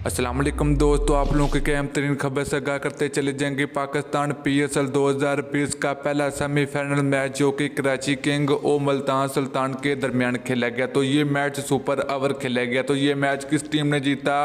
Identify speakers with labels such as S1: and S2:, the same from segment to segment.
S1: अस्सलाम वालेकुम दोस्तों, आप लोगों की अहम तरीन खबर से आगाह करते चले जाएंगे। पाकिस्तान PSL 2020 का पहला सेमीफाइनल मैच जो कि कराची किंग और मुल्तान सुल्तान के दरमियान खेला गया, तो ये मैच सुपर ओवर खेला गया। तो ये मैच किस टीम ने जीता,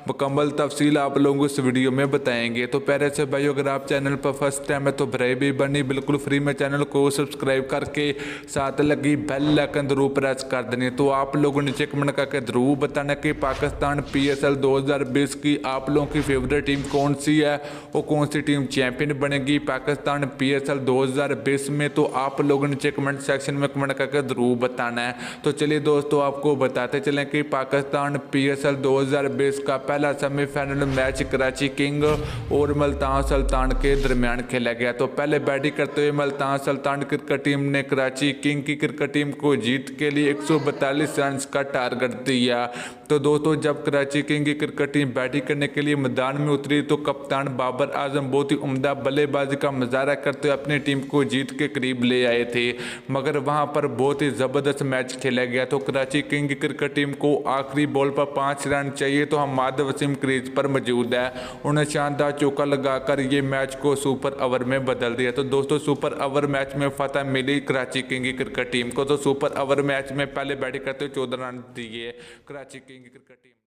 S1: मुकम्मल तफसील आप लोगों को इस वीडियो में बताएंगे। तो पहले से भाई अगर आप चैनल पर फर्स्ट टाइम है तो भरे भी बनी बिल्कुल फ्री में चैनल को सब्सक्राइब करके साथ लगी बेल आइकन जरूर प्रेस कर देनी। तो आप लोगों ने नीचे कमेंट करके जरूर बताना कि पाकिस्तान PSL 2020 की आप लोगों की फेवरेट टीम कौन सी है और कौन सी टीम चैंपियन बनेगी पाकिस्तान PSL 2020 में। तो आप लोगों ने नीचे कमेंट सेक्शन में कमेंट करके जरूर बताना है। तो चलिए दोस्तों आपको बताते चलें कि पाकिस्तान PSL 2020 का पहला सेमीफाइनल मैच कराची किंग और मुल्तान सुल्तान के दरमियान खेला गया। तो पहले बैटिंग करते हुए मुल्तान सुल्तान क्रिकेट टीम ने कराची किंग की क्रिकेट टीम को जीत के लिए 142 रन का टारगेट दिया। तो दोस्तों जब कराची किंग की क्रिकेट टीम बैटिंग करने के लिए मैदान में उतरी तो कप्तान बाबर आजम बहुत ही उम्दा बल्लेबाजी का मुजाहरा करते हुए अपनी टीम को जीत के करीब ले आए थे, मगर वहां पर बहुत ही ज़बरदस्त मैच खेला गया। तो कराची किंग की क्रिकेट टीम को आखिरी बॉल पर 5 रन चाहिए तो हमाद वसीम क्रीज पर मौजूद है, उन्हें शानदार चौका लगाकर ये मैच को सुपर ओवर में बदल दिया। तो दोस्तों सुपर ओवर मैच में फतह मिली कराची किंग की क्रिकेट टीम को। तो सुपर ओवर मैच में पहले बैटिंग करते हुए 14 रन दिए कराची किंग की क्रिकेट टीम।